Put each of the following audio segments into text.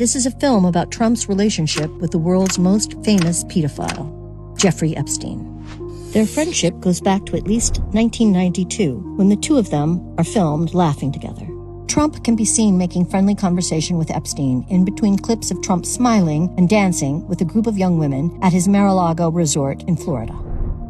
this is a film about Trump's relationship with the world's most famous pedophile, Jeffrey Epstein. Their friendship goes back to at least 1992, when the two of them are filmed laughing together. Trump can be seen making friendly conversation with Epstein in between clips of Trump smiling and dancing with a group of young women at his Mar-a-Lago resort in Florida.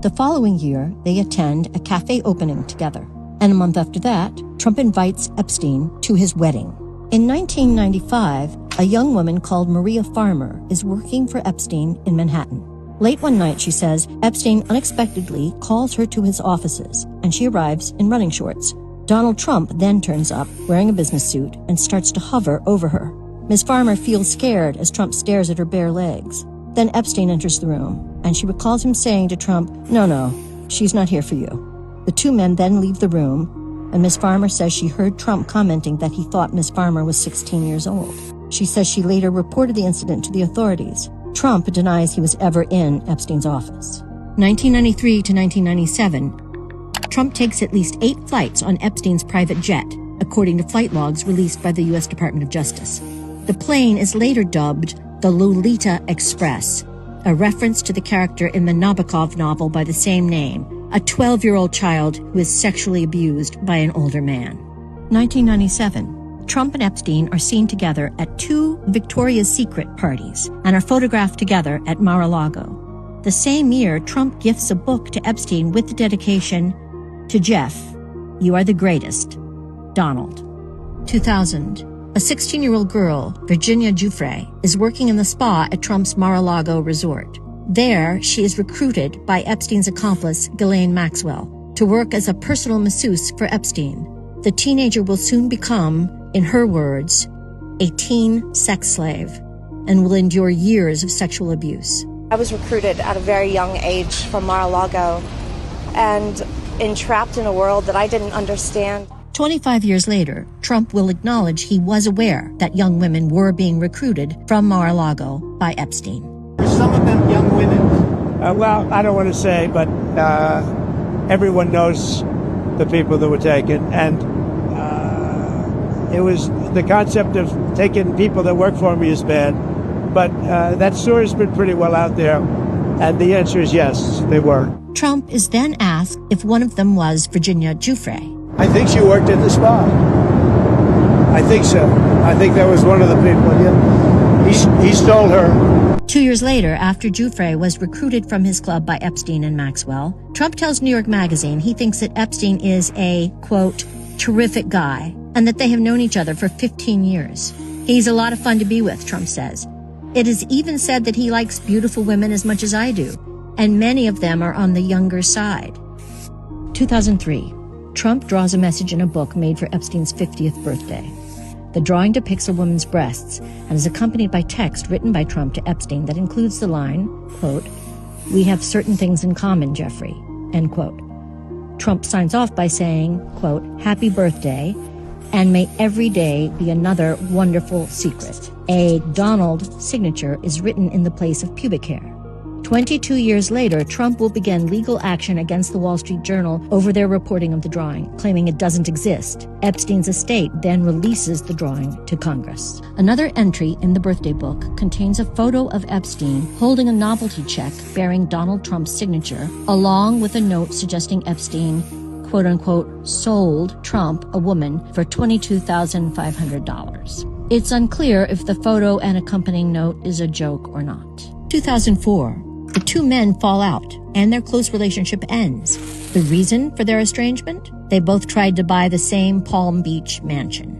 The following year, they attend a cafe opening together. And a month after that, Trump invites Epstein to his wedding. In 1995, a young woman called Maria Farmer is working for Epstein in Manhattan. Late one night, she says, Epstein unexpectedly calls her to his offices, and she arrives in running shorts. Donald Trump then turns up, wearing a business suit, and starts to hover over her. Ms. Farmer feels scared as Trump stares at her bare legs. Then Epstein enters the room, and she recalls him saying to Trump, "No, she's not here for you." The two men then leave the room, and Ms. Farmer says she heard Trump commenting that he thought Ms. Farmer was 16 years old. She says she later reported the incident to the authorities. Trump denies he was ever in Epstein's office. 1993 to 1997, Trump takes at least 8 flights on Epstein's private jet, according to flight logs released by the U.S. Department of Justice. The plane is later dubbed the Lolita Express, a reference to the character in the Nabokov novel by the same name, a 12-year-old child who is sexually abused by an older man. 1997. Trump and Epstein are seen together at 2 Victoria's Secret parties and are photographed together at Mar-a-Lago. The same year, Trump gifts a book to Epstein with the dedication, "To Jeff, you are the greatest, Donald." 2000. A 16-year-old girl, Virginia Giuffre, is working in the spa at Trump's Mar-a-Lago resort. There, she is recruited by Epstein's accomplice, Ghislaine Maxwell, to work as a personal masseuse for Epstein. The teenager will soon become, in her words, a teen sex slave, and will endure years of sexual abuse. I was recruited at a very young age from Mar-a-Lago and entrapped in a world that I didn't understand. 25 years later, Trump will acknowledge he was aware that young women were being recruited from Mar-a-Lago by Epstein. Were some of them young women? Well, I don't want to say, but everyone knows the people that were taken, and it was the concept of taking people that work for me is bad, but that story's been pretty well out there, and the answer is yes, they were. Trump is then asked if one of them was Virginia Giuffre. I think she worked at the spa. I think so. I think that was one of the people, yeah. He stole her. 2 years later, after Giuffre was recruited from his club by Epstein and Maxwell, Trump tells New York Magazine he thinks that Epstein is a, quote, terrific guy, and that they have known each other for 15 years. He's a lot of fun to be with, Trump says. It is even said that he likes beautiful women as much as I do, and many of them are on the younger side. 2003. Trump draws a message in a book made for Epstein's 50th birthday. The drawing depicts a woman's breasts and is accompanied by text written by Trump to Epstein that includes the line, quote, "We have certain things in common, Jeffrey," end quote. Trump signs off by saying, quote, "Happy birthday, and may every day be another wonderful secret." A Donald signature is written in the place of pubic hair. 22 years later, Trump will begin legal action against the Wall Street Journal over their reporting of the drawing, claiming it doesn't exist. Epstein's estate then releases the drawing to Congress. Another entry in the birthday book contains a photo of Epstein holding a novelty check bearing Donald Trump's signature, along with a note suggesting Epstein, quote-unquote, sold Trump a woman for $22,500. It's unclear if the photo and accompanying note is a joke or not. 2004. The two men fall out, and their close relationship ends. The reason for their estrangement? They both tried to buy the same Palm Beach mansion.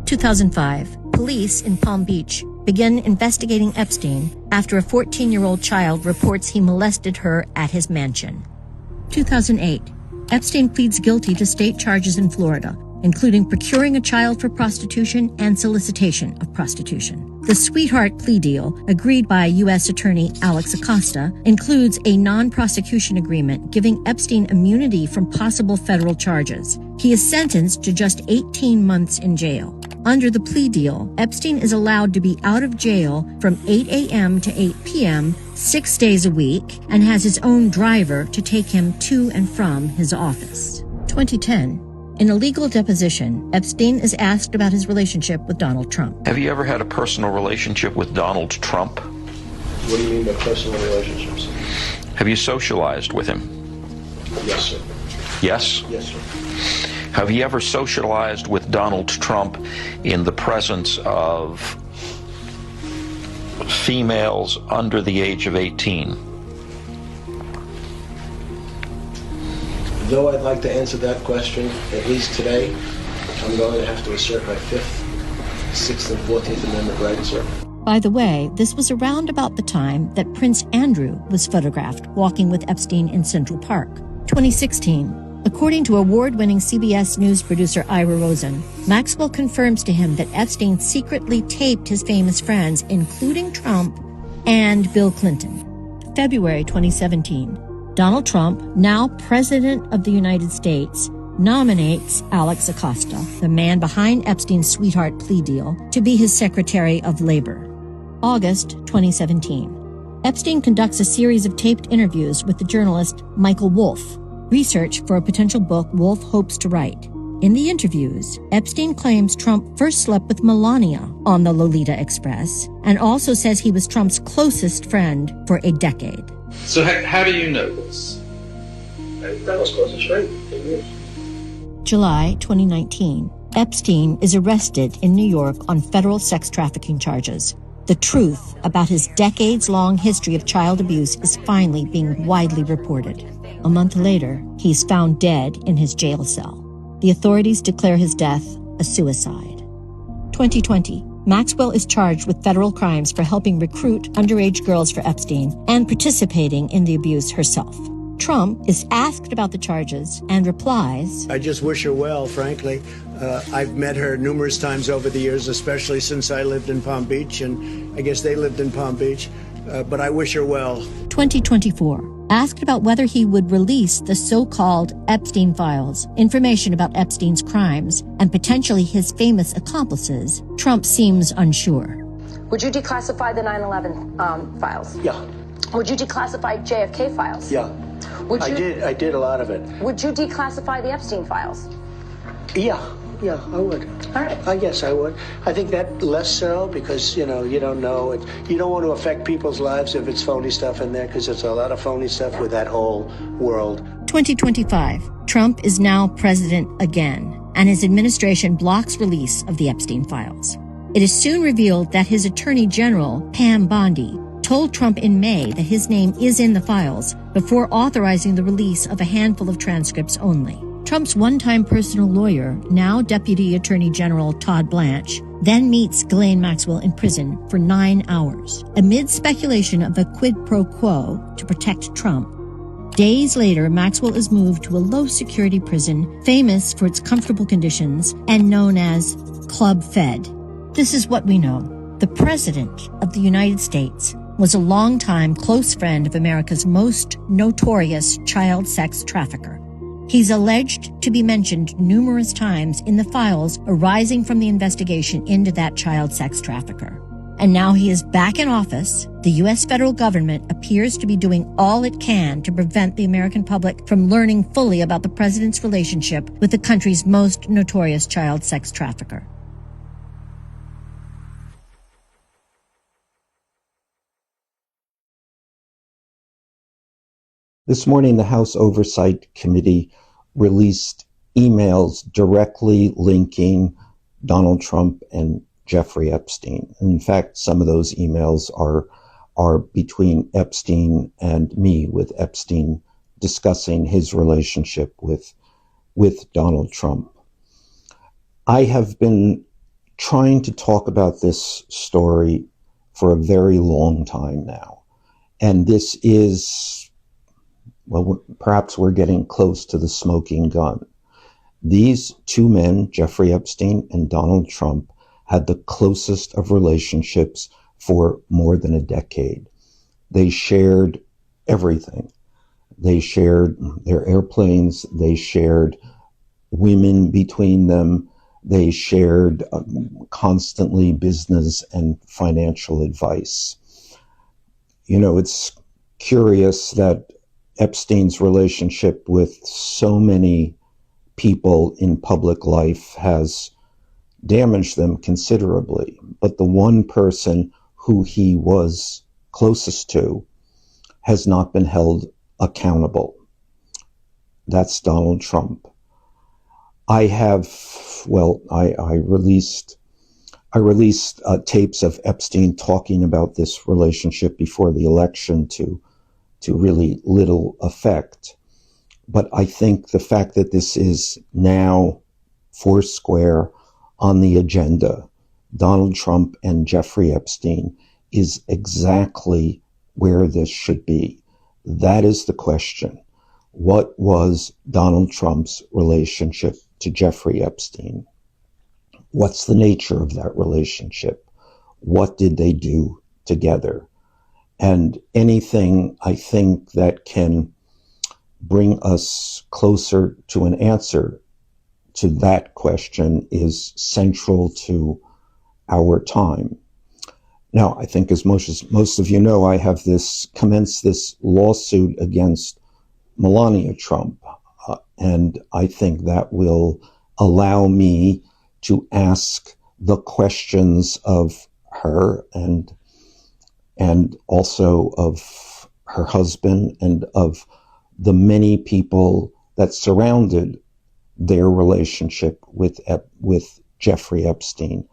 2005. Police in Palm Beach begin investigating Epstein after a 14-year-old child reports he molested her at his mansion. 2008. Epstein pleads guilty to state charges in Florida, including procuring a child for prostitution and solicitation of prostitution. The sweetheart plea deal, agreed by U.S. Attorney Alex Acosta, includes a non-prosecution agreement giving Epstein immunity from possible federal charges. He is sentenced to just 18 months in jail. Under the plea deal, Epstein is allowed to be out of jail from 8 a.m. to 8 p.m. 6 days a week and has his own driver to take him to and from his office. 2010. In a legal deposition, Epstein is asked about his relationship with Donald Trump. Have you ever had a personal relationship with Donald Trump? What do you mean by personal relationships? Have you socialized with him? Yes, sir. Yes? Yes, sir. Have you ever socialized with Donald Trump in the presence of females under the age of 18? Though I'd like to answer that question, at least today, I'm going to have to assert my 5th, 6th, and 14th Amendment rights, sir. By the way, this was around about the time that Prince Andrew was photographed walking with Epstein in Central Park. 2016. According to award-winning CBS News producer Ira Rosen, Maxwell confirms to him that Epstein secretly taped his famous friends, including Trump and Bill Clinton. February 2017. Donald Trump, now President of the United States, nominates Alex Acosta, the man behind Epstein's sweetheart plea deal, to be his Secretary of Labor. August 2017. Epstein conducts a series of taped interviews with the journalist Michael Wolff, research for a potential book Wolff hopes to write. In the interviews, Epstein claims Trump first slept with Melania on the Lolita Express and also says he was Trump's closest friend for a decade. So how do you know this? That was close to right. July 2019. Epstein is arrested in New York on federal sex trafficking charges. The truth about his decades-long history of child abuse is finally being widely reported. A month later, he's found dead in his jail cell. The authorities declare his death a suicide. 2020. Maxwell is charged with federal crimes for helping recruit underage girls for Epstein and participating in the abuse herself. Trump is asked about the charges and replies, I just wish her well, frankly. I've met her numerous times over the years, especially since I lived in Palm Beach, and I guess they lived in Palm Beach, but I wish her well. 2024. Asked about whether he would release the so-called Epstein files, information about Epstein's crimes, and potentially his famous accomplices, Trump seems unsure. Would you declassify the 9/11 files? Yeah. Would you declassify JFK files? Yeah. I did a lot of it. Would you declassify the Epstein files? Yeah, I would. All right. I guess I would. I think that less so because, you don't know. You don't want to affect people's lives if it's phony stuff in there because there's a lot of phony stuff with that whole world. 2025. Trump is now president again, and his administration blocks release of the Epstein files. It is soon revealed that his attorney general, Pam Bondi, told Trump in May that his name is in the files before authorizing the release of a handful of transcripts only. Trump's one-time personal lawyer, now Deputy Attorney General Todd Blanche, then meets Ghislaine Maxwell in prison for 9 hours, amid speculation of a quid pro quo to protect Trump. Days later, Maxwell is moved to a low-security prison famous for its comfortable conditions and known as Club Fed. This is what we know. The President of the United States was a longtime close friend of America's most notorious child sex trafficker. He's alleged to be mentioned numerous times in the files arising from the investigation into that child sex trafficker. And now he is back in office. The U.S. federal government appears to be doing all it can to prevent the American public from learning fully about the president's relationship with the country's most notorious child sex trafficker. This morning, the House Oversight Committee released emails directly linking Donald Trump and Jeffrey Epstein. In fact, some of those emails are between Epstein and me, with Epstein discussing his relationship with Donald Trump. I have been trying to talk about this story for a very long time now. And this is, well, perhaps we're getting close to the smoking gun. These two men, Jeffrey Epstein and Donald Trump, had the closest of relationships for more than a decade. They shared everything. They shared their airplanes. They shared women between them. They shared constantly business and financial advice. You know, it's curious that Epstein's relationship with so many people in public life has damaged them considerably. But the one person who he was closest to has not been held accountable. That's Donald Trump. I released tapes of Epstein talking about this relationship before the election to really little effect. But I think the fact that this is now foursquare on the agenda, Donald Trump and Jeffrey Epstein, is exactly where this should be. That is the question. What was Donald Trump's relationship to Jeffrey Epstein? What's the nature of that relationship? What did they do together? And anything, I think, that can bring us closer to an answer to that question is central to our time. Now, I think as most of you know, I have commenced this lawsuit against Melania Trump. And I think that will allow me to ask the questions of her and also of her husband and of the many people that surrounded their relationship with Jeffrey Epstein.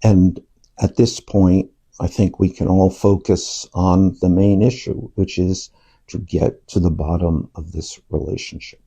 And at this point, I think we can all focus on the main issue, which is to get to the bottom of this relationship.